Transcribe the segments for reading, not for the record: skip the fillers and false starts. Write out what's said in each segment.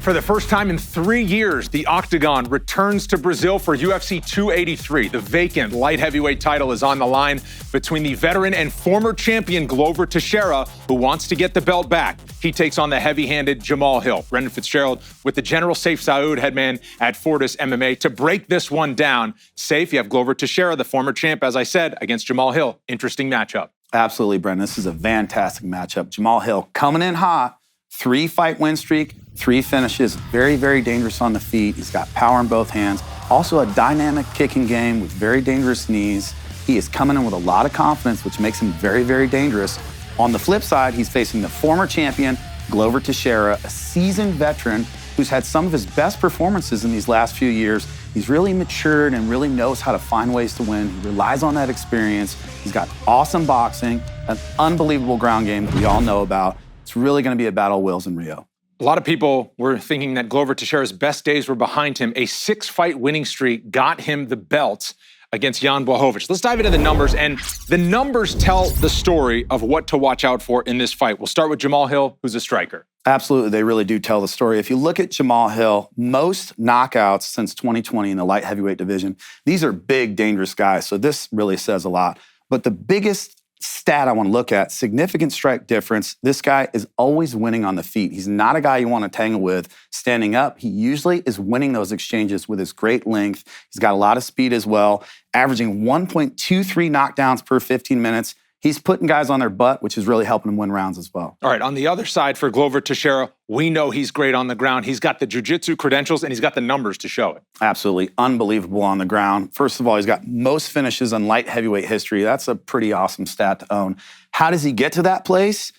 For the first time in 3 years, the Octagon returns to Brazil for UFC 283. The vacant light heavyweight title is on the line between the veteran and former champion Glover Teixeira, who wants to get the belt back. He takes on the heavy-handed Jamal Hill. Brendan Fitzgerald with the General Sayif Saud, headman at Fortis MMA, to break this one down. Sayif, you have Glover Teixeira, the former champ, as I said, against Jamal Hill. Interesting matchup. Absolutely, Brendan. This is a fantastic matchup. Jamal Hill coming in hot, 3-fight win streak, 3 finishes, very, very dangerous on the feet. He's got power in both hands. Also a dynamic kicking game with very dangerous knees. He is coming in with a lot of confidence, which makes him very, very dangerous. On the flip side, he's facing the former champion, Glover Teixeira, a seasoned veteran who's had some of his best performances in these last few years. He's really matured and really knows how to find ways to win. He relies on that experience. He's got awesome boxing, an unbelievable ground game that we all know about. It's really going to be a battle of wills in Rio. A lot of people were thinking that Glover Teixeira's best days were behind him. A 6-fight winning streak got him the belt against Jan Blachowicz. Let's dive into the numbers, and the numbers tell the story of what to watch out for in this fight. We'll start with Jamal Hill, who's a striker. Absolutely, they really do tell the story. If you look at Jamal Hill, most knockouts since 2020 in the light heavyweight division, these are big, dangerous guys, so this really says a lot. But the biggest stat I want to look at, significant strike difference. This guy is always winning on the feet. He's not a guy you want to tangle with standing up. He usually is winning those exchanges with his great length. He's got a lot of speed as well, averaging 1.23 knockdowns per 15 minutes. He's putting guys on their butt, which is really helping him win rounds as well. All right, on the other side for Glover Teixeira, we know he's great on the ground. He's got the jiu-jitsu credentials, and he's got the numbers to show it. Absolutely unbelievable on the ground. First of all, he's got most finishes in light heavyweight history. That's a pretty awesome stat to own. How does he get to that place?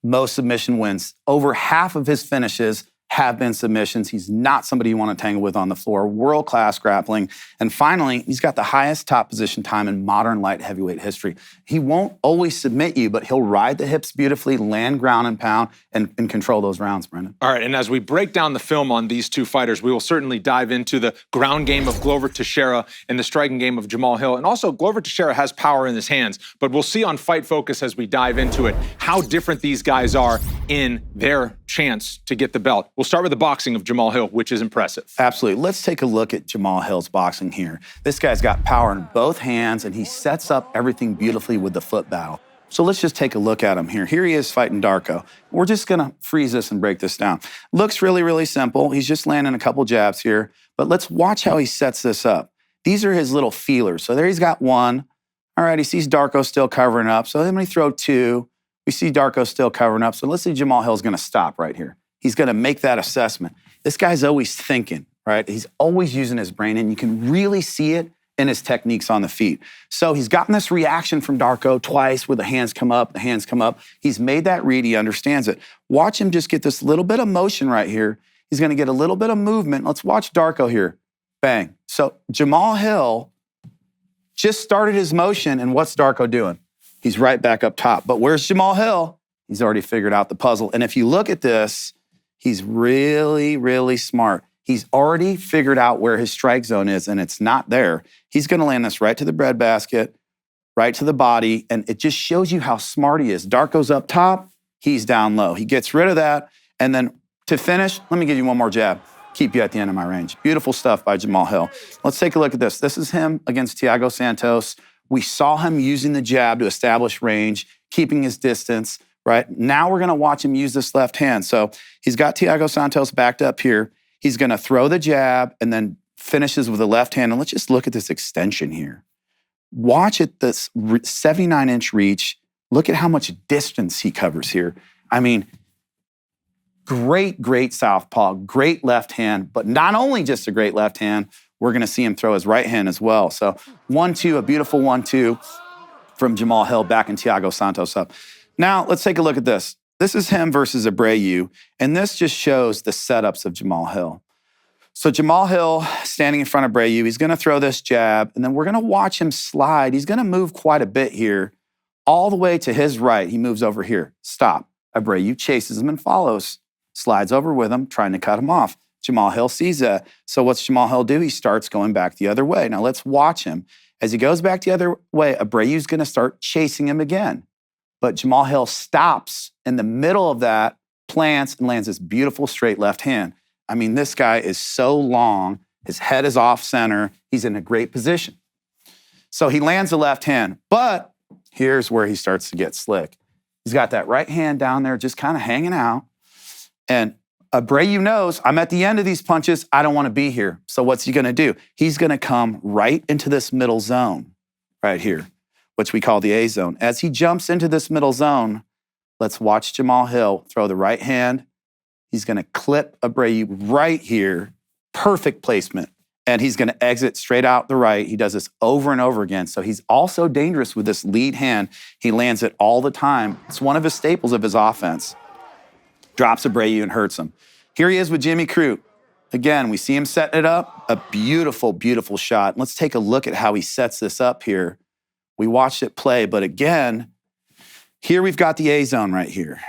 Most submission wins. Over half of his finishes have been submissions. He's not somebody you want to tangle with on the floor. World-class grappling. And finally, he's got the highest top position time in modern light heavyweight history. He won't always submit you, but he'll ride the hips beautifully, land ground and pound, and control those rounds, Brendan. All right, and as we break down the film on these two fighters, we will certainly dive into the ground game of Glover Teixeira and the striking game of Jamal Hill. And also, Glover Teixeira has power in his hands, but we'll see on Fight Focus as we dive into it how different these guys are in their chance to get the belt. We'll start with the boxing of Jamal Hill, which is impressive. Absolutely. Let's take a look at Jamal Hill's boxing here. This guy's got power in both hands, and he sets up everything beautifully with the foot battle. So let's just take a look at him here. Here he is fighting Darko. We're just going to freeze this and break this down. Looks really, really simple. He's just landing a couple jabs here, but let's watch how he sets this up. These are his little feelers. So there he's got one. All right, he sees Darko still covering up. So then we throw 2. We see Darko still covering up. So let's see Jamal Hill's going to stop right here. He's going to make that assessment. This guy's always thinking, right? He's always using his brain, and you can really see it in his techniques on the feet. So he's gotten this reaction from Darko twice where the hands come up, the hands come up. He's made that read. He understands it. Watch him just get this little bit of motion right here. He's going to get a little bit of movement. Let's watch Darko here. Bang. So Jamal Hill just started his motion, and what's Darko doing? He's right back up top. But where's Jamal Hill? He's already figured out the puzzle. And if you look at this, he's really, really smart. He's already figured out where his strike zone is, and it's not there. He's going to land this right to the breadbasket, right to the body, and it just shows you how smart he is. Darko's up top, he's down low. He gets rid of that, and then to finish, let me give you one more jab. Keep you at the end of my range. Beautiful stuff by Jamal Hill. Let's take a look at this. This is him against Thiago Santos. We saw him using the jab to establish range, keeping his distance, right? Now we're going to watch him use this left hand. So he's got Thiago Santos backed up here. He's going to throw the jab and then finishes with the left hand. And let's just look at this extension here. Watch it, this 79-inch reach. Look at how much distance he covers here. I mean, great, great southpaw, great left hand, but not only just a great left hand, we're going to see him throw his right hand as well. So 1-2, a beautiful 1-2 from Jamal Hill backing Thiago Santos up. Now, let's take a look at this. This is him versus Abreu, and this just shows the setups of Jamal Hill. So Jamal Hill standing in front of Abreu, he's going to throw this jab, and then we're going to watch him slide. He's going to move quite a bit here, all the way to his right. He moves over here. Stop. Abreu chases him and follows. Slides over with him, trying to cut him off. Jamal Hill sees that. So what's Jamal Hill do? He starts going back the other way. Now let's watch him. As he goes back the other way, Abreu's going to start chasing him again. But Jamal Hill stops in the middle of that, plants, and lands this beautiful straight left hand. I mean, this guy is so long. His head is off center. He's in a great position. So he lands the left hand, but here's where he starts to get slick. He's got that right hand down there just kind of hanging out. And Abreu knows, I'm at the end of these punches. I don't want to be here. So what's he going to do? He's going to come right into this middle zone right here, which we call the A zone. As he jumps into this middle zone, let's watch Jamal Hill throw the right hand. He's going to clip Abreu right here. Perfect placement. And he's going to exit straight out the right. He does this over and over again. So he's also dangerous with this lead hand. He lands it all the time. It's one of his staples of his offense. Drops Abreu and hurts him. Here he is with Jimmy Crute. Again, we see him setting it up. A beautiful, beautiful shot. Let's take a look at how he sets this up here. We watched it play, but again, here we've got the A zone right here.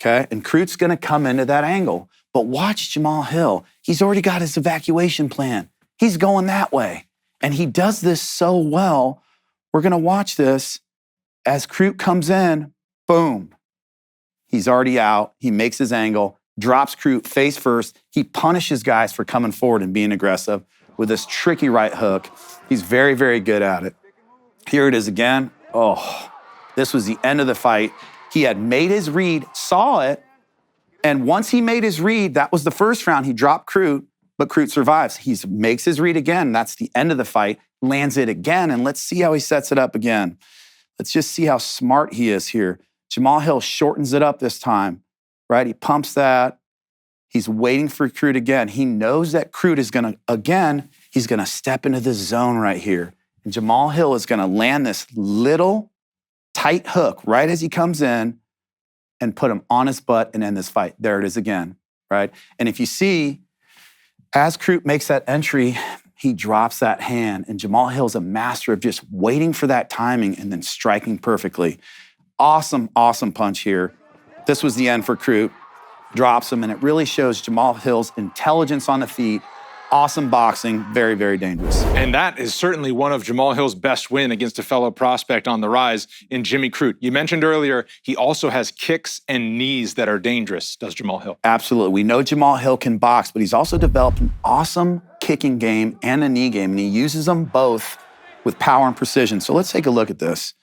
Okay? And Crute's going to come into that angle. But watch Jamal Hill. He's already got his evacuation plan. He's going that way. And he does this so well. We're going to watch this as Crute comes in. Boom. He's already out. He makes his angle, drops Crute face first. He punishes guys for coming forward and being aggressive with this tricky right hook. He's very, very good at it. Here it is again. Oh, this was the end of the fight. He had made his read, saw it, and once he made his read, that was the first round. He dropped Crute, but Crute survives. He makes his read again. That's the end of the fight. Lands it again, and let's see how he sets it up again. Let's just see how smart he is here. Jamal Hill shortens it up this time, right? He pumps that. He's waiting for Crute again. He knows that Crute is going to, again, he's going to step into this zone right here. And Jamal Hill is going to land this little tight hook right as he comes in and put him on his butt and end this fight. There it is again, right? And if you see, as Crute makes that entry, he drops that hand. And Jamal Hill's a master of just waiting for that timing and then striking perfectly. Awesome, awesome punch here. This was the end for Crute. Drops him, and it really shows Jamal Hill's intelligence on the feet. Awesome boxing, very, very dangerous. And that is certainly one of Jamal Hill's best win against a fellow prospect on the rise in Jimmy Crute. You mentioned earlier, he also has kicks and knees that are dangerous, does Jamal Hill? Absolutely. We know Jamal Hill can box, but he's also developed an awesome kicking game and a knee game, and he uses them both with power and precision. So let's take a look at this.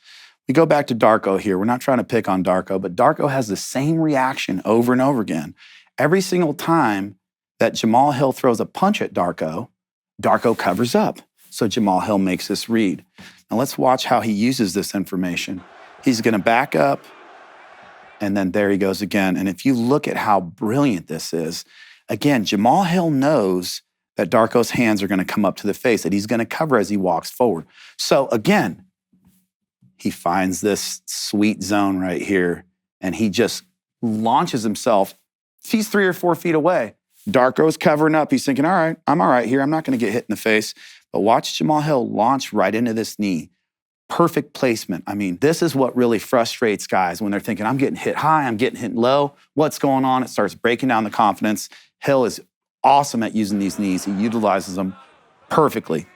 We go back to Darko here. We're not trying to pick on Darko, but Darko has the same reaction over and over again. Every single time that Jamal Hill throws a punch at Darko, Darko covers up. So Jamal Hill makes this read. Now let's watch how he uses this information. He's going to back up, and then there he goes again. And if you look at how brilliant this is, again, Jamal Hill knows that Darko's hands are going to come up to the face, that he's going to cover as he walks forward. So again, he finds this sweet zone right here, and he just launches himself. He's 3 or 4 feet away. Darko's covering up. He's thinking, all right, I'm all right here. I'm not going to get hit in the face. But watch Jamal Hill launch right into this knee. Perfect placement. I mean, this is what really frustrates guys when they're thinking, I'm getting hit high, I'm getting hit low. What's going on? It starts breaking down the confidence. Hill is awesome at using these knees. He utilizes them perfectly.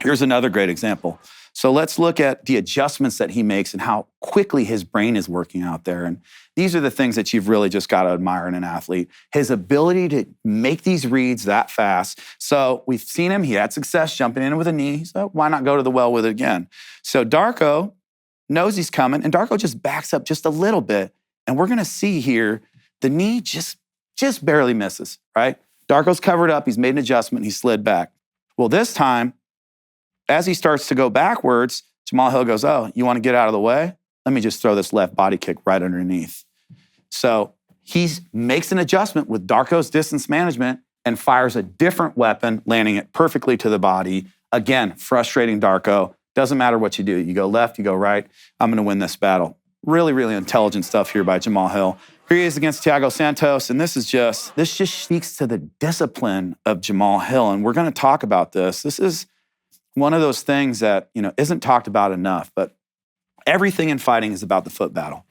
Here's another great example. So let's look at the adjustments that he makes and how quickly his brain is working out there. And these are the things that you've really just got to admire in an athlete. His ability to make these reads that fast. So we've seen him. He had success jumping in with a knee. So why not go to the well with it again? So Darko knows he's coming, and Darko just backs up just a little bit. And we're going to see here the knee just barely misses, right? Darko's covered up. He's made an adjustment. He slid back. Well, this time, as he starts to go backwards, Jamal Hill goes, oh, you want to get out of the way? Let me just throw this left body kick right underneath. So he makes an adjustment with Darko's distance management and fires a different weapon, landing it perfectly to the body. Again, frustrating Darko. Doesn't matter what you do. You go left, you go right. I'm going to win this battle. Really, really intelligent stuff here by Jamal Hill. Here he is against Thiago Santos, and this just speaks to the discipline of Jamal Hill. And we're going to talk about this. This is one of those things that, isn't talked about enough, but everything in fighting is about the foot battle,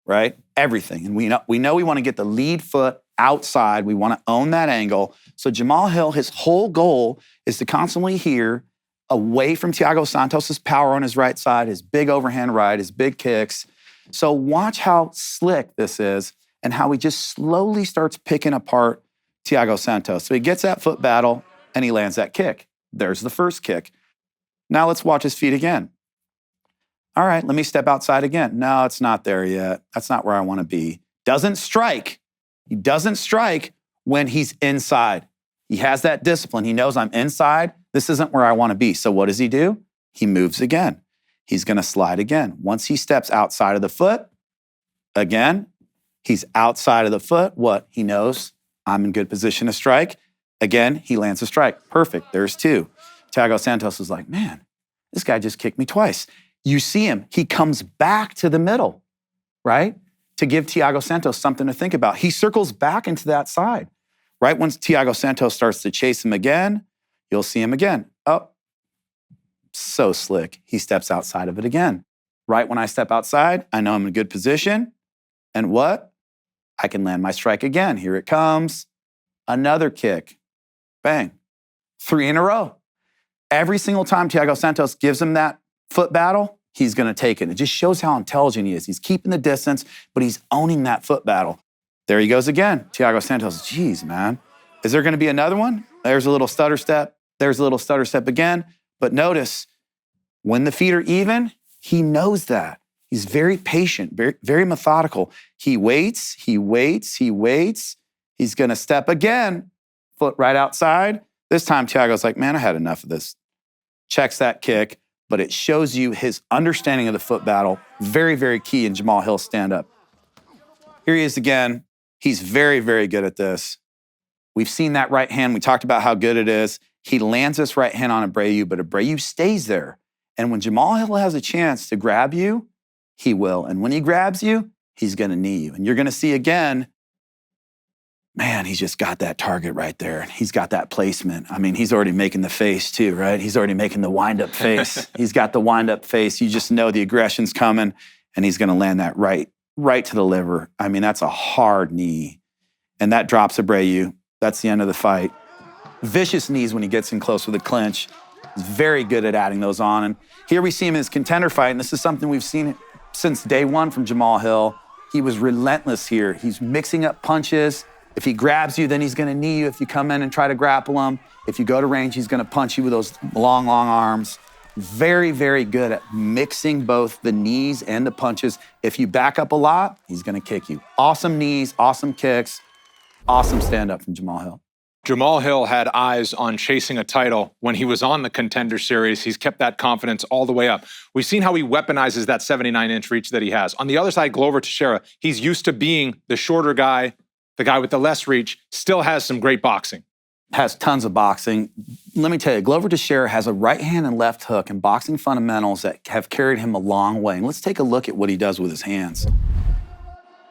right? Everything. And we know we want to get the lead foot outside. We want to own that angle. So Jamal Hill, his whole goal is to constantly hear away from Thiago Santos' power on his right side, his big overhand right, his big kicks. So watch how slick this is and how he just slowly starts picking apart Thiago Santos. So he gets that foot battle and he lands that kick. There's the first kick. Now let's watch his feet again. All right, let me step outside again. No, it's not there yet. That's not where I want to be. Doesn't strike. He doesn't strike when he's inside. He has that discipline. He knows I'm inside. This isn't where I want to be. So what does he do? He moves again. He's going to slide again. Once he steps outside of the foot, again, he's outside of the foot. What? He knows I'm in good position to strike. Again, he lands a strike. Perfect. There's two. Thiago Santos is like, man, this guy just kicked me twice. You see him. He comes back to the middle, right? To give Thiago Santos something to think about. He circles back into that side. Right when Thiago Santos starts to chase him again, you'll see him again. Oh, so slick. He steps outside of it again. Right when I step outside, I know I'm in a good position. And what? I can land my strike again. Here it comes. Another kick. Bang. 3 in a row. Every single time Thiago Santos gives him that foot battle, he's going to take it. It just shows how intelligent he is. He's keeping the distance, but he's owning that foot battle. There he goes again. Thiago Santos, geez, man. Is there going to be another one? There's a little stutter step. There's a little stutter step again. But notice, when the feet are even, he knows that. He's very patient, very, very methodical. He waits, he waits, he waits. He's going to step again, foot right outside. This time, Thiago's like, man, I had enough of this. Checks that kick, but it shows you his understanding of the foot battle. Very, very key in Jamal Hill's stand-up. Here he is again. He's very, very good at this. We've seen that right hand. We talked about how good it is. He lands this right hand on Abreu, but Abreu stays there. And when Jamal Hill has a chance to grab you, he will. And when he grabs you, he's going to knee you. And you're going to see again, man, he's just got that target right there. He's got that placement. I mean, he's already making the face too, right? He's already making the wind-up face. He's got the wind-up face. You just know the aggression's coming, and he's going to land that right to the liver. I mean, that's a hard knee. And that drops Abreu. That's the end of the fight. Vicious knees when he gets in close with a clinch. He's very good at adding those on. And here we see him in his contender fight, and this is something we've seen since day one from Jamal Hill. He was relentless here. He's mixing up punches. If he grabs you, then he's going to knee you if you come in and try to grapple him. If you go to range, he's going to punch you with those long, long arms. Very, very good at mixing both the knees and the punches. If you back up a lot, he's going to kick you. Awesome knees, awesome kicks, awesome stand-up from Jamal Hill. Jamal Hill had eyes on chasing a title when he was on the Contender Series. He's kept that confidence all the way up. We've seen how he weaponizes that 79-inch reach that he has. On the other side, Glover Teixeira, he's used to being the shorter guy, the guy with the less reach, still has some great boxing. Has tons of boxing. Let me tell you, Glover Teixeira has a right hand and left hook and boxing fundamentals that have carried him a long way. And let's take a look at what he does with his hands.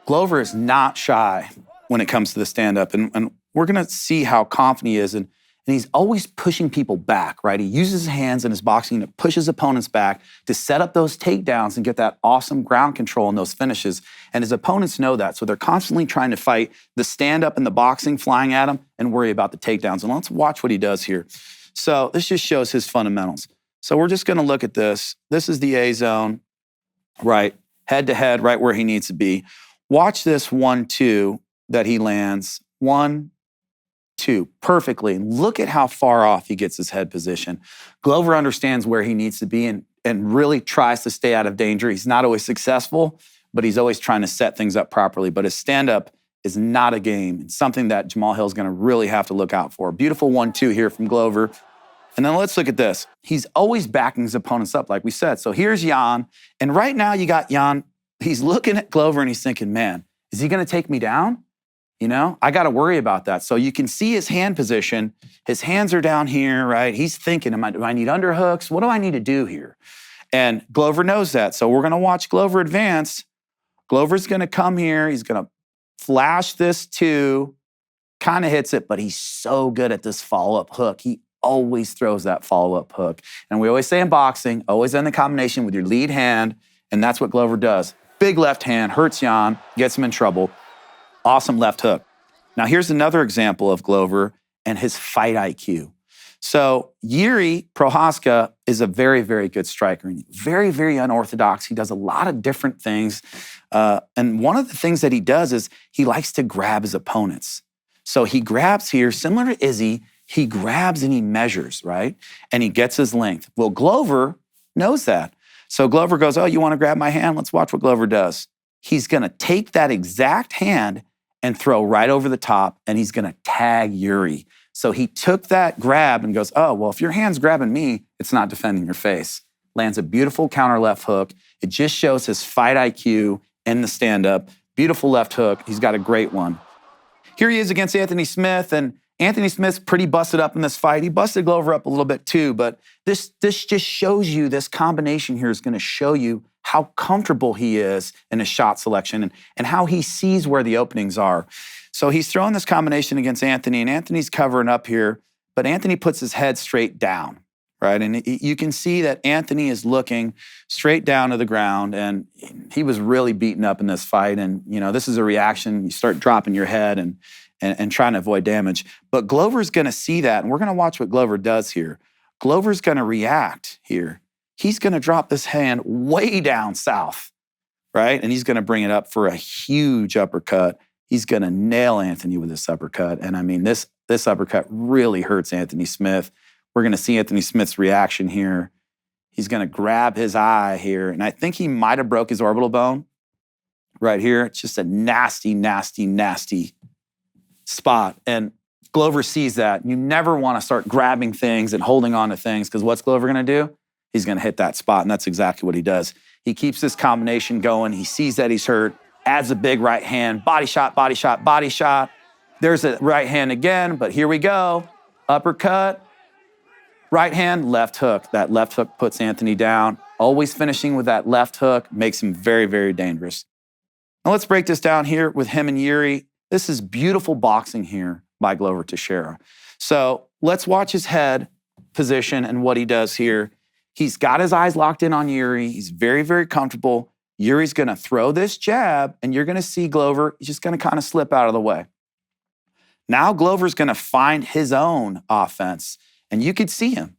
Glover is not shy when it comes to the stand-up. And we're going to see how confident he is. And he's always pushing people back, right? He uses his hands in his boxing to push his opponents back to set up those takedowns and get that awesome ground control and those finishes. And his opponents know that. So they're constantly trying to fight the stand-up and the boxing flying at him and worry about the takedowns. And let's watch what he does here. So this just shows his fundamentals. So we're just going to look at this. This is the A zone, right? Head-to-head, right where he needs to be. Watch this 1-2 that he lands. 1-2, perfectly. And look at how far off he gets his head position. Glover understands where he needs to be and really tries to stay out of danger. He's not always successful, but he's always trying to set things up properly. But his stand-up is not a game. It's something that Jamal Hill's going to really have to look out for. Beautiful 1-2 here from Glover. And then let's look at this. He's always backing his opponents up, like we said. So here's Jan. And right now you got Jan. He's looking at Glover and he's thinking, man, is he going to take me down? You know, I got to worry about that. So you can see his hand position. His hands are down here, right? He's thinking, do I need underhooks? What do I need to do here? And Glover knows that. So we're going to watch Glover advance. Glover's going to come here. He's going to flash this 2, kind of hits it, but he's so good at this follow-up hook. He always throws that follow-up hook. And we always say in boxing, always end the combination with your lead hand, and that's what Glover does. Big left hand, hurts Jan, gets him in trouble. Awesome left hook. Now, here's another example of Glover and his fight IQ. So Jiří Procházka is a very, very good striker. And very, very unorthodox. He does a lot of different things. And one of the things that he does is he likes to grab his opponents. So he grabs here, similar to Izzy, he grabs and he measures, right? And he gets his length. Well, Glover knows that. So Glover goes, oh, you want to grab my hand? Let's watch what Glover does. He's going to take that exact hand and throw right over the top, and he's going to tag Yuri. So he took that grab and goes, oh, well, if your hand's grabbing me, it's not defending your face. Lands a beautiful counter left hook. It just shows his fight IQ in the stand-up. Beautiful left hook. He's got a great one. Here he is against Anthony Smith, and Anthony Smith's pretty busted up in this fight. He busted Glover up a little bit too, but this just shows you, this combination here is going to show you how comfortable he is in his shot selection and how he sees where the openings are. So he's throwing this combination against Anthony, and Anthony's covering up here, but Anthony puts his head straight down, right? And you can see that Anthony is looking straight down to the ground, and he was really beaten up in this fight. And, you know, this is a reaction. You start dropping your head and trying to avoid damage. But Glover's going to see that, and we're going to watch what Glover does here. Glover's going to react here. He's going to drop this hand way down south, right? And he's going to bring it up for a huge uppercut. He's going to nail Anthony with this uppercut. And I mean, this uppercut really hurts Anthony Smith. We're going to see Anthony Smith's reaction here. He's going to grab his eye here, and I think he might have broke his orbital bone right here. It's just a nasty, nasty, nasty spot. And Glover sees that. You never want to start grabbing things and holding on to things, because what's Glover going to do? He's going to hit that spot, and that's exactly what he does. He keeps this combination going. He sees that he's hurt, adds a big right hand, body shot, body shot, body shot. There's a right hand again, but here we go. Uppercut, right hand, left hook. That left hook puts Anthony down. Always finishing with that left hook makes him very, very dangerous. Now let's break this down here with him and Yuri. This is beautiful boxing here by Glover Teixeira. So let's watch his head position and what he does here. He's got his eyes locked in on Yuri. He's very, very comfortable. Yuri's going to throw this jab, and you're going to see Glover. He's just going to kind of slip out of the way. Now Glover's going to find his own offense, and you could see him,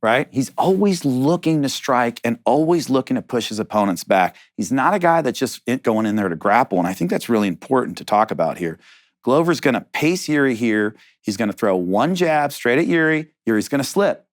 right? He's always looking to strike and always looking to push his opponents back. He's not a guy that's just going in there to grapple, and I think that's really important to talk about here. Glover's going to pace Yuri here. He's going to throw one jab straight at Yuri. Yuri's going to slip.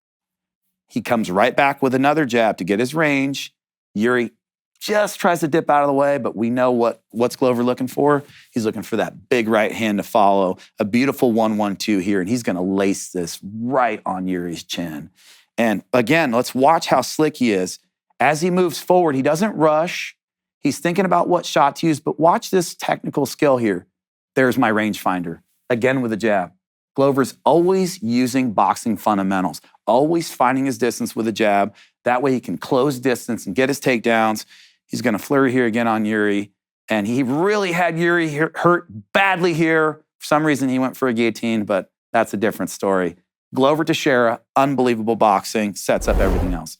He comes right back with another jab to get his range. Yuri just tries to dip out of the way, but we know what's Glover looking for. He's looking for that big right hand to follow. A beautiful 1-1-2 here, and he's going to lace this right on Yuri's chin. And again, let's watch how slick he is. As he moves forward, he doesn't rush. He's thinking about what shot to use, but watch this technical skill here. There's my rangefinder, again with a jab. Glover's always using boxing fundamentals, always finding his distance with a jab. That way he can close distance and get his takedowns. He's going to flurry here again on Yuri. And he really had Yuri hurt badly here. For some reason, he went for a guillotine, but that's a different story. Glover Teixeira, unbelievable boxing, sets up everything else.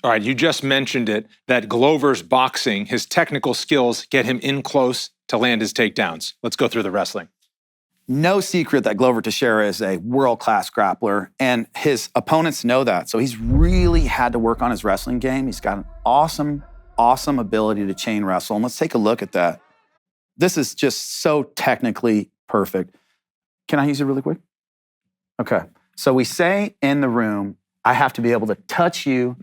All right, you just mentioned it, that Glover's boxing, his technical skills get him in close to land his takedowns. Let's go through the wrestling. No secret that Glover Teixeira is a world-class grappler, and his opponents know that. So he's really had to work on his wrestling game. He's got an awesome, awesome ability to chain wrestle. And let's take a look at that. This is just so technically perfect. Can I use it really quick? Okay. So we say in the room, I have to be able to touch you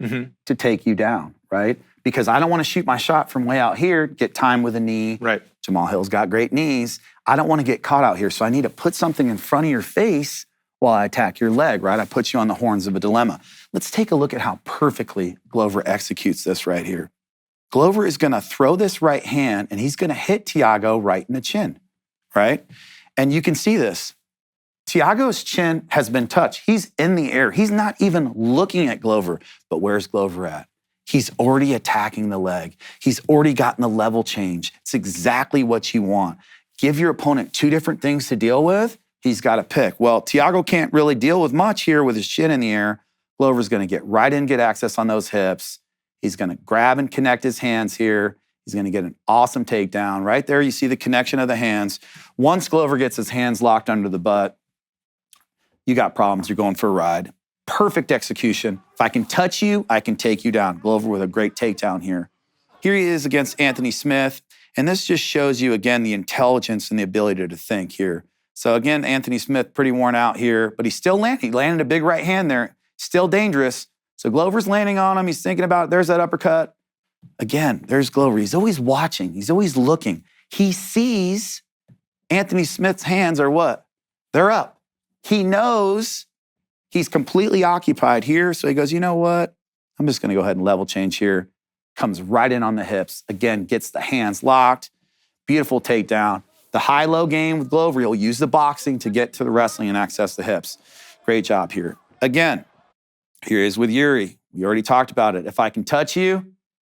to take you down, right? Because I don't want to shoot my shot from way out here, get time with a knee. Right. Jamal Hill's got great knees. I don't want to get caught out here, so I need to put something in front of your face while I attack your leg, right? I put you on the horns of a dilemma. Let's take a look at how perfectly Glover executes this right here. Glover is going to throw this right hand, and he's going to hit Thiago right in the chin, right? And you can see this. Thiago's chin has been touched. He's in the air. He's not even looking at Glover, but where's Glover at? He's already attacking the leg. He's already gotten the level change. It's exactly what you want. Give your opponent two different things to deal with. He's got to pick. Well, Thiago can't really deal with much here with his chin in the air. Glover's going to get right in, get access on those hips. He's going to grab and connect his hands here. He's going to get an awesome takedown. Right there, you see the connection of the hands. Once Glover gets his hands locked under the butt, you got problems. You're going for a ride. Perfect execution. If I can touch you, I can take you down. Glover with a great takedown here. Here he is against Anthony Smith. And this just shows you, again, the intelligence and the ability to think here. So again, Anthony Smith pretty worn out here, but he's still landing. He landed a big right hand there, still dangerous. So Glover's landing on him. He's thinking about, there's that uppercut. Again, there's Glover. He's always watching. He's always looking. He sees Anthony Smith's hands are what? They're up. He knows he's completely occupied here. So he goes, you know what? I'm just going to go ahead and level change here. Comes right in on the hips. Again, gets the hands locked. Beautiful takedown. The high-low game with Glover, he'll use the boxing to get to the wrestling and access the hips. Great job here. Again, here is with Yuri. We already talked about it. If I can touch you,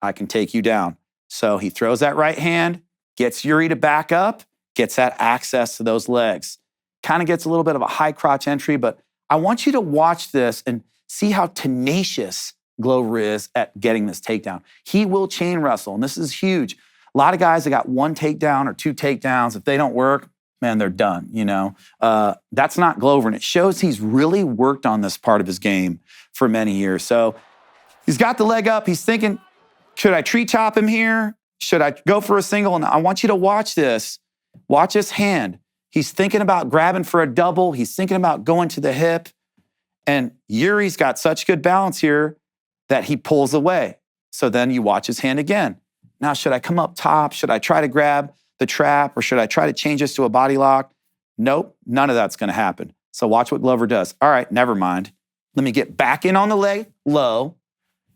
I can take you down. So he throws that right hand, gets Yuri to back up, gets that access to those legs. Kind of gets a little bit of a high crotch entry, but I want you to watch this and see how tenacious Glover is at getting this takedown. He will chain wrestle, and this is huge. A lot of guys that got one takedown or two takedowns, if they don't work, man, they're done, you know. That's not Glover, and it shows he's really worked on this part of his game for many years. So he's got the leg up. He's thinking, should I tree chop him here? Should I go for a single? And I want you to watch this. Watch his hand. He's thinking about grabbing for a double. He's thinking about going to the hip. And Yuri's got such good balance here that he pulls away. So then you watch his hand again. Now, should I come up top? Should I try to grab the trap? Or should I try to change this to a body lock? Nope, none of that's going to happen. So watch what Glover does. All right, never mind. Let me get back in on the leg, low.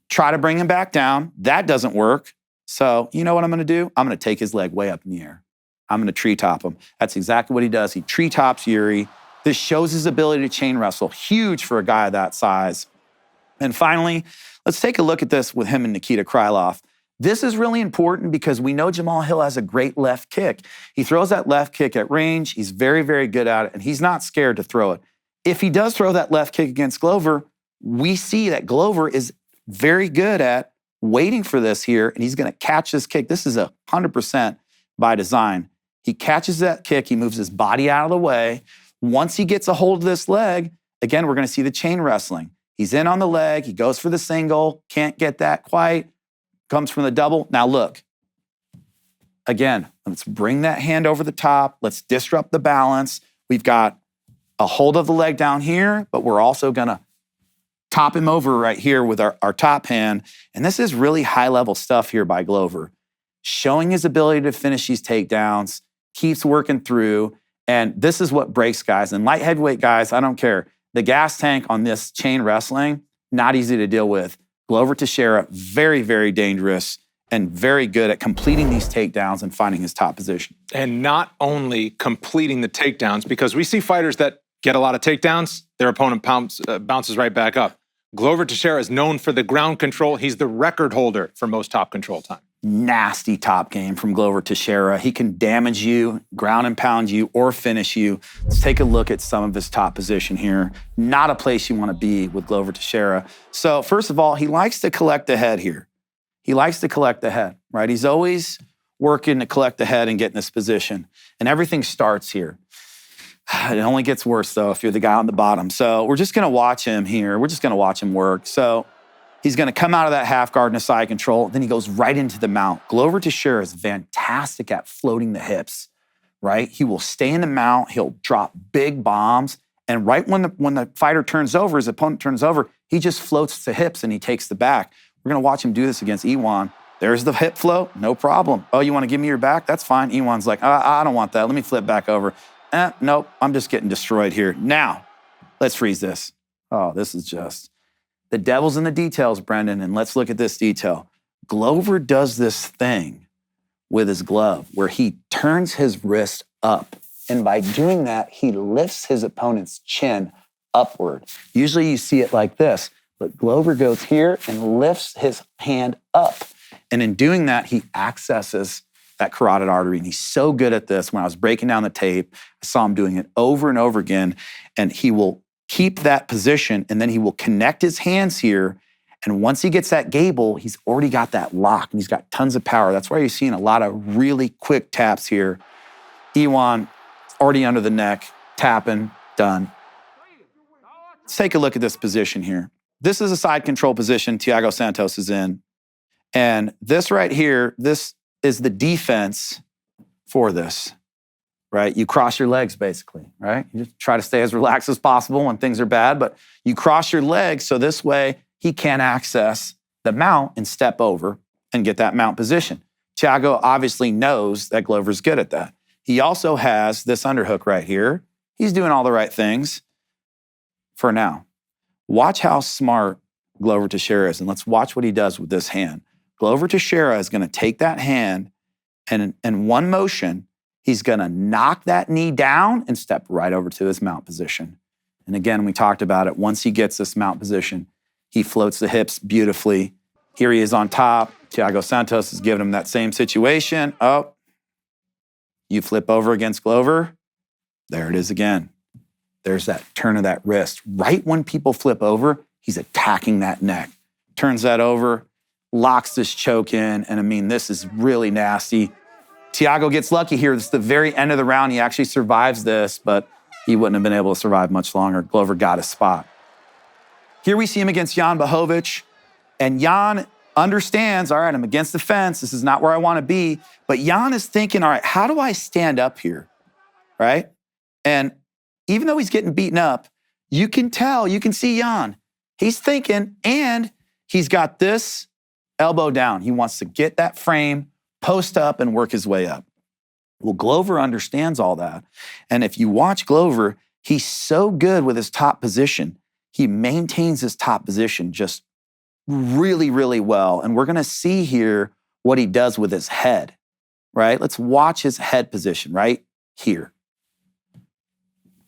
Try to bring him back down. That doesn't work. So you know what I'm going to do? I'm going to take his leg way up in the air. I'm going to tree top him. That's exactly what he does. He tree tops Yuri. This shows his ability to chain wrestle. Huge for a guy that size. And finally, let's take a look at this with him and Nikita Krylov. This is really important because we know Jamal Hill has a great left kick. He throws that left kick at range. He's very, very good at it, and he's not scared to throw it. If he does throw that left kick against Glover, we see that Glover is very good at waiting for this here, and he's going to catch this kick. This is 100% by design. He catches that kick. He moves his body out of the way. Once he gets a hold of this leg, again, we're going to see the chain wrestling. He's in on the leg. He goes for the single. Can't get that quite. Comes from the double. Now look. Again, let's bring that hand over the top. Let's disrupt the balance. We've got a hold of the leg down here, but we're also going to top him over right here with our top hand. And this is really high-level stuff here by Glover. Showing his ability to finish these takedowns, keeps working through, and this is what breaks guys. And light heavyweight guys, I don't care. The gas tank on this chain wrestling, not easy to deal with. Glover Teixeira, very, very dangerous and very good at completing these takedowns and finding his top position. And not only completing the takedowns, because we see fighters that get a lot of takedowns, their opponent bounces right back up. Glover Teixeira is known for the ground control. He's the record holder for most top control time. Nasty top game from Glover Teixeira. He can damage you, ground and pound you, or finish you. Let's take a look at some of his top position here. Not a place you want to be with Glover Teixeira. So first of all, he likes to collect the head here. He likes to collect the head, right? He's always working to collect the head and get in this position. And everything starts here. It only gets worse, though, if you're the guy on the bottom. So we're just going to watch him here. We're just going to watch him work. So he's going to come out of that half guard and a side control. Then he goes right into the mount. Glover Teixeira is fantastic at floating the hips, right? He will stay in the mount. He'll drop big bombs. And right when the fighter turns over, his opponent turns over, he just floats the hips and he takes the back. We're going to watch him do this against Iwan. There's the hip float. No problem. Oh, you want to give me your back? That's fine. Iwan's like, I don't want that. Let me flip back over. Nope, I'm just getting destroyed here. Now, let's freeze this. Oh, this is just... The devil's in the details, Brendan, and let's look at this detail. Glover does this thing with his glove where he turns his wrist up, and by doing that, he lifts his opponent's chin upward. Usually you see it like this, but Glover goes here and lifts his hand up, and in doing that, he accesses that carotid artery, and he's so good at this. When I was breaking down the tape, I saw him doing it over and over again, and he will keep that position, and then he will connect his hands here, and once he gets that gable, he's already got that lock, and he's got tons of power. That's why you're seeing a lot of really quick taps here. Iwan already under the neck, tapping, done. Let's take a look at this position here. This is a side control position Thiago Santos is in, and this right here, this is the defense for this, right? You cross your legs, basically, right? You just try to stay as relaxed as possible when things are bad, but you cross your legs so this way he can't access the mount and step over and get that mount position. Thiago obviously knows that Glover's good at that. He also has this underhook right here. He's doing all the right things for now. Watch how smart Glover Teixeira is, and let's watch what he does with this hand. Glover Teixeira is going to take that hand, and in one motion, he's going to knock that knee down and step right over to his mount position. And again, we talked about it. Once he gets this mount position, he floats the hips beautifully. Here he is on top. Thiago Santos is giving him that same situation. Oh, you flip over against Glover. There it is again. There's that turn of that wrist. Right when people flip over, he's attacking that neck. Turns that over, locks this choke in, and I mean, this is really nasty. Thiago gets lucky here. This is the very end of the round. He actually survives this, but he wouldn't have been able to survive much longer. Glover got his spot. Here we see him against Jan Blachowicz, and Jan understands, all right, I'm against the fence. This is not where I want to be. But Jan is thinking, all right, how do I stand up here, right? And even though he's getting beaten up, you can tell, you can see Jan. He's thinking, and he's got this elbow down. He wants to get that frame, post up, and work his way up. Well, Glover understands all that. And if you watch Glover, he's so good with his top position. He maintains his top position just really, really well. And we're going to see here what he does with his head, right? Let's watch his head position right here.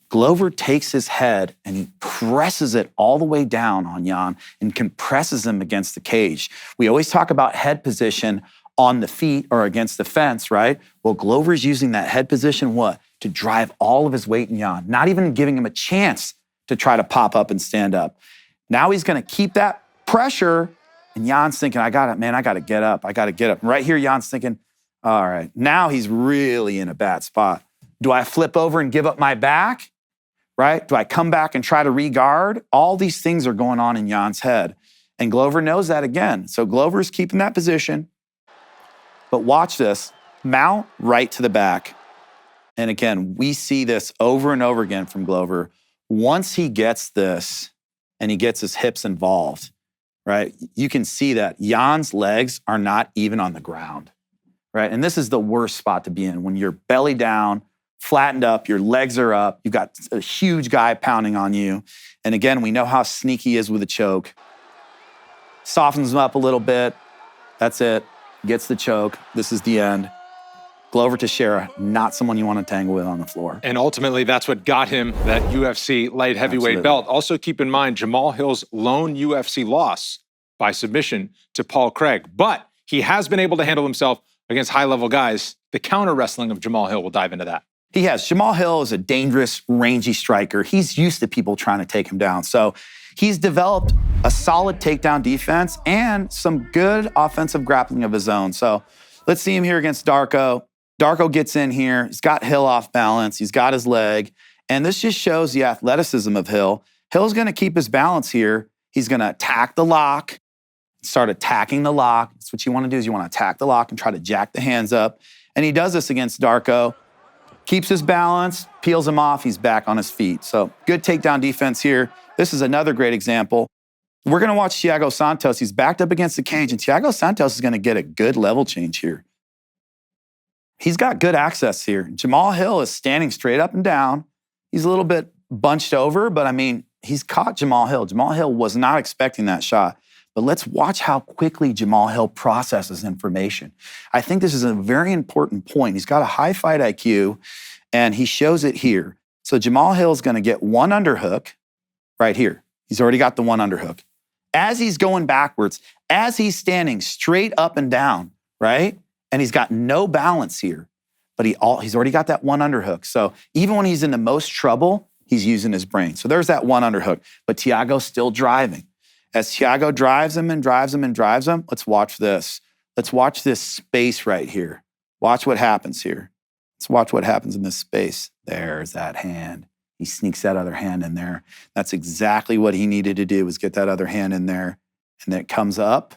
Glover takes his head and he presses it all the way down on Jan and compresses him against the cage. We always talk about head position on the feet or against the fence, right? Well, Glover's using that head position, what? To drive all of his weight in Jan, not even giving him a chance to try to pop up and stand up. Now he's going to keep that pressure, and Jan's thinking, I got it, man, I got to get up. I got to get up. And right here, Jan's thinking, all right, now he's really in a bad spot. Do I flip over and give up my back? Right? Do I come back and try to re-guard? All these things are going on in Jan's head. And Glover knows that again. So Glover's keeping that position. But watch this. Mount right to the back. And again, we see this over and over again from Glover. Once he gets this and he gets his hips involved, right? You can see that Jan's legs are not even on the ground, right? And this is the worst spot to be in when you're belly down, flattened up, your legs are up, you've got a huge guy pounding on you. And again, we know how sneaky he is with a choke. Softens him up a little bit. That's it. Gets the choke. This is the end. Glover Teixeira, not someone you want to tangle with on the floor. And ultimately, that's what got him that UFC light heavyweight belt. Also, keep in mind, Jamal Hill's lone UFC loss by submission to Paul Craig. But he has been able to handle himself against high-level guys. The counter wrestling of Jamal Hill, we'll dive into that. He has. Jamal Hill is a dangerous, rangy striker. He's used to people trying to take him down. So he's developed a solid takedown defense and some good offensive grappling of his own. So let's see him here against Darko. Darko gets in here. He's got Hill off balance. He's got his leg. And this just shows the athleticism of Hill. Hill's going to keep his balance here. He's going to attack the lock, start attacking the lock. That's what you want to do is you want to attack the lock and try to jack the hands up. And he does this against Darko. Keeps his balance, peels him off. He's back on his feet. So good takedown defense here. This is another great example. We're going to watch Thiago Santos. He's backed up against the cage, and Thiago Santos is going to get a good level change here. He's got good access here. Jamal Hill is standing straight up and down. He's a little bit bunched over, but I mean, he's caught Jamal Hill. Jamal Hill was not expecting that shot. But let's watch how quickly Jamal Hill processes information. I think this is a very important point. He's got a high fight IQ, and he shows it here. So Jamal Hill is going to get one underhook right here. He's already got the one underhook. As he's going backwards, as he's standing straight up and down, right? And he's got no balance here, but he's already got that one underhook. So even when he's in the most trouble, he's using his brain. So there's that one underhook, but Thiago's still driving. As Thiago drives him and drives him and drives him, let's watch this. Let's watch this space right here. Watch what happens here. Let's watch what happens in this space. There's that hand. He sneaks that other hand in there. That's exactly what he needed to do, was get that other hand in there. And then it comes up.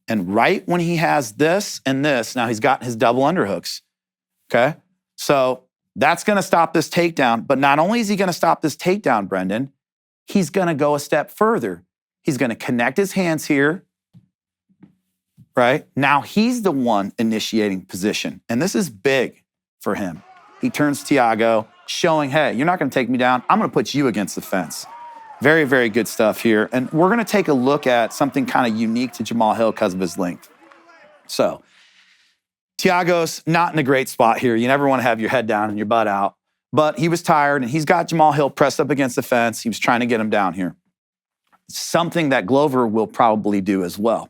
And right when he has this and this, now he's got his double underhooks, okay? So that's going to stop this takedown. But not only is he going to stop this takedown, Brendan, he's going to go a step further. He's going to connect his hands here, right? Now he's the one initiating position. And this is big for him. He turns Thiago, showing, hey, you're not going to take me down. I'm going to put you against the fence. Very, very good stuff here. And we're going to take a look at something kind of unique to Jamal Hill because of his length. So Thiago's not in a great spot here. You never want to have your head down and your butt out. But he was tired, and he's got Jamal Hill pressed up against the fence. He was trying to get him down here. Something that Glover will probably do as well.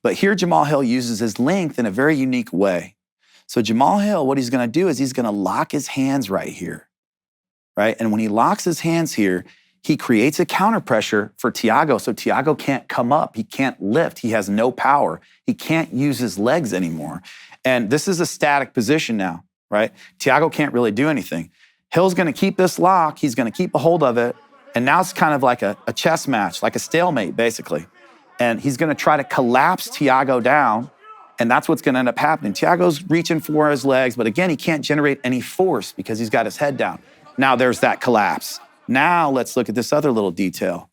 But here Jamal Hill uses his length in a very unique way. So Jamal Hill, what he's going to do is he's going to lock his hands right here, right? And when he locks his hands here, he creates a counter pressure for Thiago, so Thiago can't come up. He can't lift. He has no power. He can't use his legs anymore. And this is a static position now, right? Thiago can't really do anything. Hill's going to keep this lock. He's going to keep a hold of it. And now it's kind of like a chess match, like a stalemate, basically. And he's going to try to collapse Thiago down. And that's what's going to end up happening. Thiago's reaching for his legs, but again, he can't generate any force because he's got his head down. Now there's that collapse. Now let's look at this other little detail.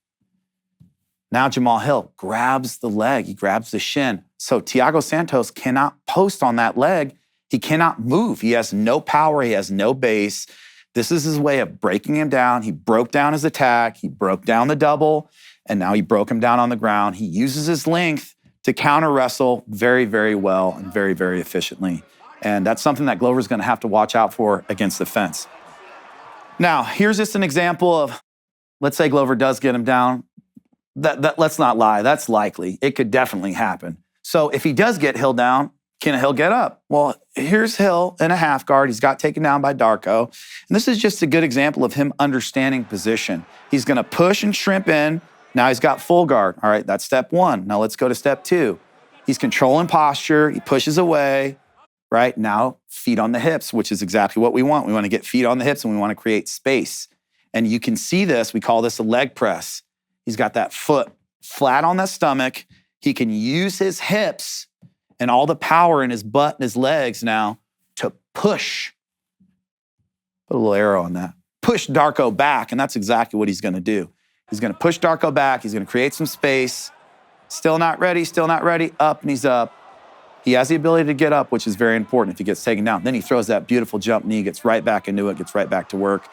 Now Jamal Hill grabs the leg. He grabs the shin. So Thiago Santos cannot post on that leg. He cannot move. He has no power. He has no base. This is his way of breaking him down. He broke down his attack. He broke down the double, and now he broke him down on the ground. He uses his length to counter wrestle very, very well and very, very efficiently. And that's something that Glover's going to have to watch out for against the fence. Now, here's just an example of, let's say Glover does get him down. Let's not lie, that's likely. It could definitely happen. So if he does get Hill down, can Hill get up? Well, here's Hill in a half guard. He's got taken down by Darko. And this is just a good example of him understanding position. He's going to push and shrimp in. Now he's got full guard. All right, that's step one. Now let's go to step two. He's controlling posture. He pushes away. Right? Now, feet on the hips, which is exactly what we want. We want to get feet on the hips and we want to create space. And you can see this. We call this a leg press. He's got that foot flat on the stomach. He can use his hips and all the power in his butt and his legs now to push. Put a little arrow on that. Push Darko back, and that's exactly what he's going to do. He's going to push Darko back. He's going to create some space. Still not ready, up, and he's up. He has the ability to get up, which is very important if he gets taken down. Then he throws that beautiful jump knee, gets right back into it, gets right back to work.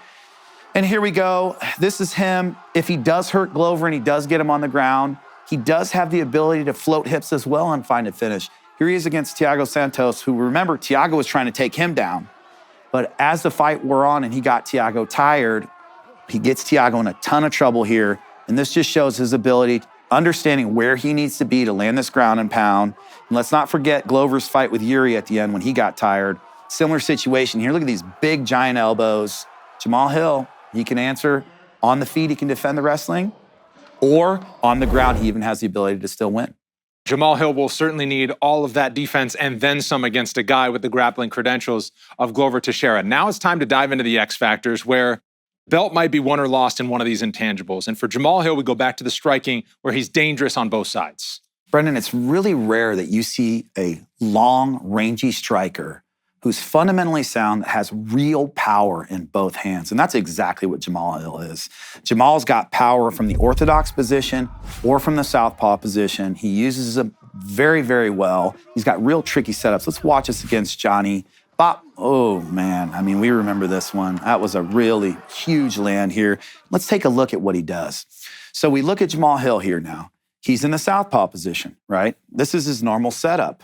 And here we go. This is him. If he does hurt Glover and he does get him on the ground, he does have the ability to float hips as well and find a finish. Here he is against Thiago Santos, who, remember, Thiago was trying to take him down. But as the fight wore on and he got Thiago tired, he gets Thiago in a ton of trouble here. And this just shows his ability, understanding where he needs to be to land this ground and pound. And let's not forget Glover's fight with Yuri at the end when he got tired. Similar situation here. Look at these big, giant elbows. Jamal Hill, he can answer on the feet. He can defend the wrestling. Or on the ground, he even has the ability to still win. Jamal Hill will certainly need all of that defense and then some against a guy with the grappling credentials of Glover Teixeira. Now it's time to dive into the X factors where belt might be won or lost in one of these intangibles. And for Jamal Hill, we go back to the striking where he's dangerous on both sides. Brendan, it's really rare that you see a long, rangy striker who's fundamentally sound, that has real power in both hands. And that's exactly what Jamal Hill is. Jamal's got power from the orthodox position or from the southpaw position. He uses them very, very well. He's got real tricky setups. Let's watch this against Johnny Bop. Oh, man. I mean, we remember this one. That was a really huge land here. Let's take a look at what he does. So we look at Jamal Hill here now. He's in the southpaw position, right? This is his normal setup.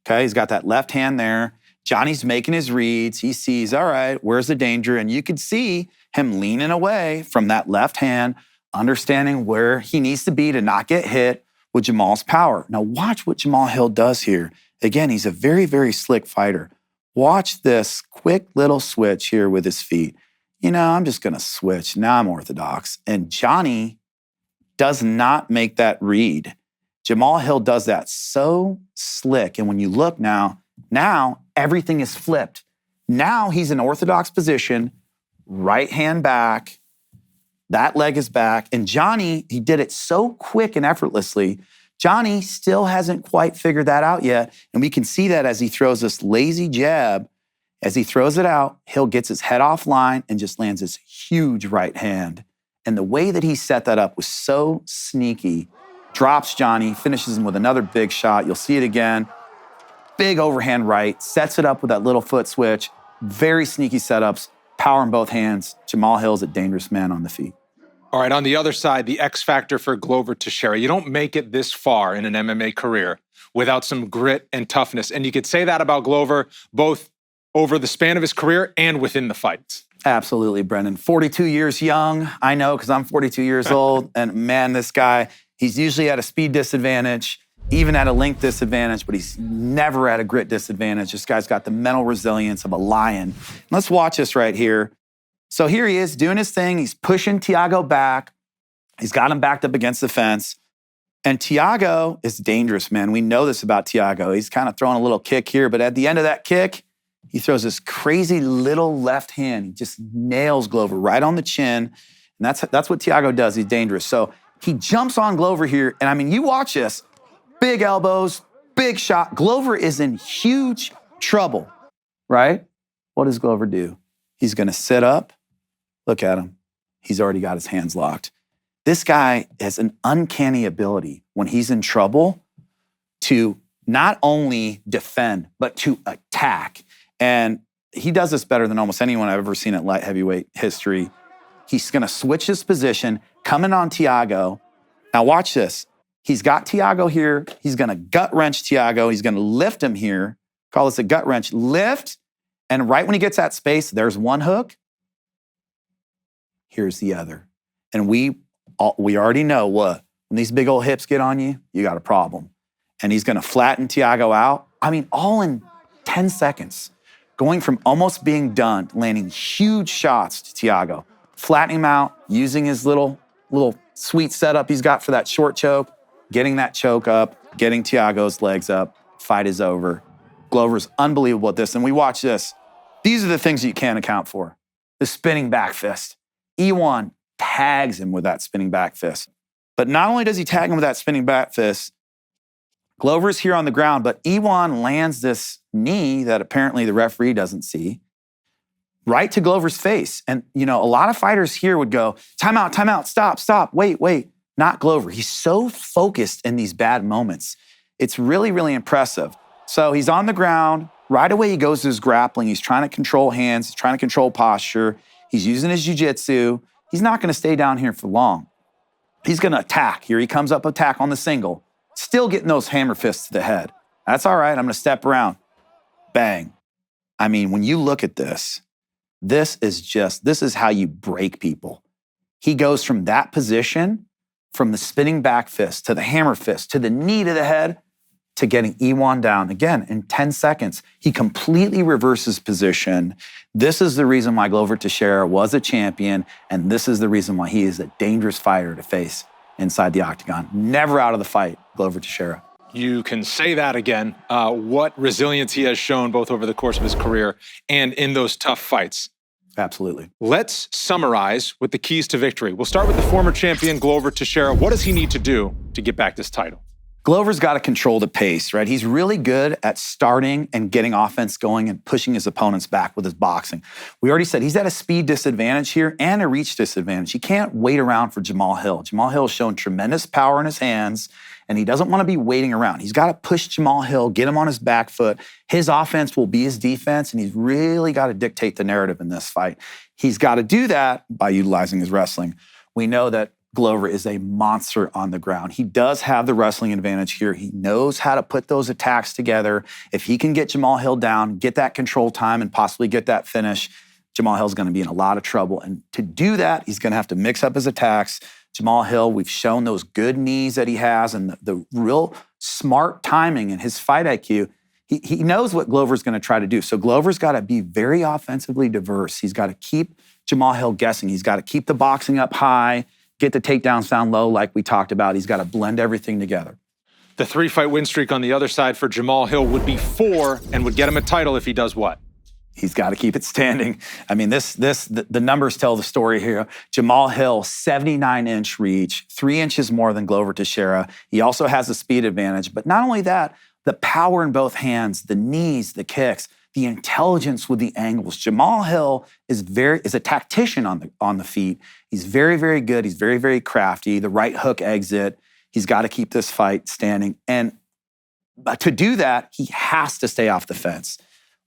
Okay, he's got that left hand there. Johnny's making his reads. He sees, all right, where's the danger? And you could see him leaning away from that left hand, understanding where he needs to be to not get hit with Jamal's power. Now watch what Jamal Hill does here. Again, he's a very, very slick fighter. Watch this quick little switch here with his feet. You know, I'm just going to switch. Now I'm orthodox. And Johnny does not make that read. Jamal Hill does that so slick. And when you look now everything is flipped. Now he's in orthodox position, right hand back, that leg is back. And Johnny, he did it so quick and effortlessly. Johnny still hasn't quite figured that out yet. And we can see that as he throws this lazy jab. As he throws it out, Hill gets his head offline and just lands this huge right hand. And the way that he set that up was so sneaky. Drops Johnny, finishes him with another big shot. You'll see it again. Big overhand right, sets it up with that little foot switch. Very sneaky setups, power in both hands. Jamal Hill's a dangerous man on the feet. All right, on the other side, the X factor for Glover Teixeira. You don't make it this far in an MMA career without some grit and toughness. And you could say that about Glover both over the span of his career and within the fights. Absolutely, Brendan. 42 years young. I know because I'm 42 years old. And man, this guy, he's usually at a speed disadvantage, even at a length disadvantage, but he's never at a grit disadvantage. This guy's got the mental resilience of a lion. Let's watch this right here. So here he is doing his thing. He's pushing Thiago back. He's got him backed up against the fence. And Thiago is dangerous, man. We know this about Thiago. He's kind of throwing a little kick here, but at the end of that kick, he throws this crazy little left hand. He just nails Glover right on the chin. And that's what Thiago does. He's dangerous. So he jumps on Glover here. And I mean, you watch this. Big elbows, big shot. Glover is in huge trouble, right? What does Glover do? He's going to sit up. Look at him. He's already got his hands locked. This guy has an uncanny ability when he's in trouble to not only defend, but to attack. And he does this better than almost anyone I've ever seen at light heavyweight history. He's going to switch his position, coming on Thiago. Now watch this. He's got Thiago here. He's going to gut wrench Thiago. He's going to lift him here. Call this a gut wrench. Lift. And right when he gets that space, there's one hook. Here's the other. And we already know what. When these big old hips get on you, you got a problem. And he's going to flatten Thiago out. I mean, all in 10 seconds. Going from almost being done, landing huge shots to Thiago, flattening him out, using his little sweet setup he's got for that short choke, getting that choke up, getting Thiago's legs up. Fight is over. Glover's unbelievable at this. And we watch this. These are the things you can't account for. The spinning back fist. Iwan tags him with that spinning back fist. But not only does he tag him with that spinning back fist, Glover's here on the ground, but Iwan lands this knee that apparently the referee doesn't see right to Glover's face. And, you know, a lot of fighters here would go, timeout, stop, wait. Not Glover. He's so focused in these bad moments. It's really, really impressive. So he's on the ground. Right away, he goes to his grappling. He's trying to control hands. He's trying to control posture. He's using his jiu-jitsu. He's not going to stay down here for long. He's going to attack. Here he comes up, attack on the single. Still getting those hammer fists to the head. That's all right. I'm going to step around. Bang. I mean, when you look at this, this is how you break people. He goes from that position, from the spinning back fist to the hammer fist to the knee to the head to getting Iwan down. Again, in 10 seconds, he completely reverses position. This is the reason why Glover Teixeira was a champion, and this is the reason why he is a dangerous fighter to face inside the octagon. Never out of the fight, Glover Teixeira. You can say that again. What resilience he has shown both over the course of his career and in those tough fights. Absolutely. Let's summarize with the keys to victory. We'll start with the former champion, Glover Teixeira. What does he need to do to get back this title? Glover's got to control the pace, right? He's really good at starting and getting offense going and pushing his opponents back with his boxing. We already said he's at a speed disadvantage here and a reach disadvantage. He can't wait around for Jamal Hill. Jamal Hill has shown tremendous power in his hands, and he doesn't want to be waiting around. He's got to push Jamal Hill, get him on his back foot. His offense will be his defense, and he's really got to dictate the narrative in this fight. He's got to do that by utilizing his wrestling. We know that Glover is a monster on the ground. He does have the wrestling advantage here. He knows how to put those attacks together. If he can get Jamal Hill down, get that control time, and possibly get that finish, Jamal Hill's going to be in a lot of trouble. And to do that, he's going to have to mix up his attacks. Jamal Hill, we've shown those good knees that he has and the real smart timing and his fight IQ. He knows what Glover's going to try to do. So Glover's got to be very offensively diverse. He's got to keep Jamal Hill guessing. He's got to keep the boxing up high, get the takedowns down low like we talked about. He's got to blend everything together. The 3-fight win streak on the other side for Jamal Hill would be 4 and would get him a title if he does what? He's got to keep it standing. I mean, the numbers tell the story here. Jamal Hill, 79-inch reach, 3 inches more than Glover Teixeira. He also has a speed advantage. But not only that, the power in both hands, the knees, the kicks. the intelligence with the angles. Jamal Hill is a tactician on the feet. He's very, very good. He's very, very crafty. The right hook exit. He's got to keep this fight standing. And to do that, he has to stay off the fence.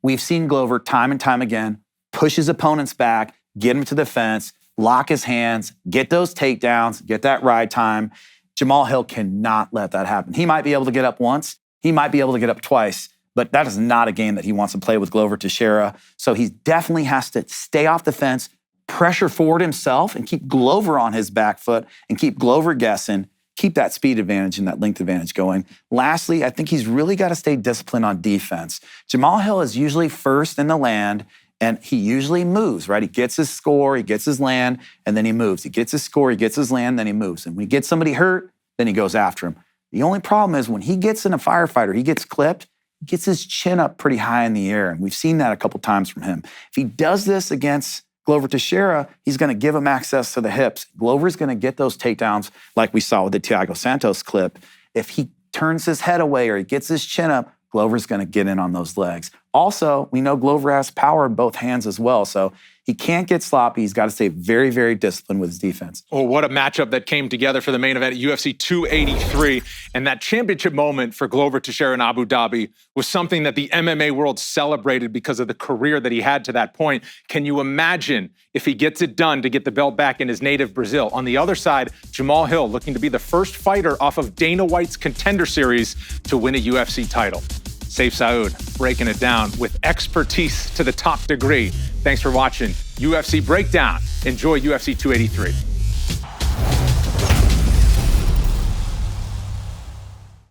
We've seen Glover time and time again push his opponents back, get him to the fence, lock his hands, get those takedowns, get that ride time. Jamal Hill cannot let that happen. He might be able to get up once. He might be able to get up twice, but that is not a game that he wants to play with Glover Teixeira. So he definitely has to stay off the fence, pressure forward himself, and keep Glover on his back foot and keep Glover guessing, keep that speed advantage and that length advantage going. Lastly, I think he's really got to stay disciplined on defense. Jamal Hill is usually first in the land, and he usually moves, right? He gets his score, he gets his land, and then he moves. He gets his score, he gets his land, then he moves. And when he gets somebody hurt, then he goes after him. The only problem is when he gets in a firefighter, he gets clipped, he gets his chin up pretty high in the air, and we've seen that a couple times from him. If he does this against Glover Teixeira, he's going to give him access to the hips. Glover's going to get those takedowns like we saw with the Thiago Santos clip. If he turns his head away or he gets his chin up, Glover's going to get in on those legs. Also, we know Glover has power in both hands as well, so he can't get sloppy. He's got to stay very, very disciplined with his defense. Oh, what a matchup that came together for the main event at UFC 283. And that championship moment for Glover Teixeira in Abu Dhabi was something that the MMA world celebrated because of the career that he had to that point. Can you imagine if he gets it done to get the belt back in his native Brazil? On the other side, Jamal Hill looking to be the first fighter off of Dana White's Contender Series to win a UFC title. Sayif Saud breaking it down with expertise to the top degree. Thanks for watching UFC Breakdown. Enjoy UFC 283.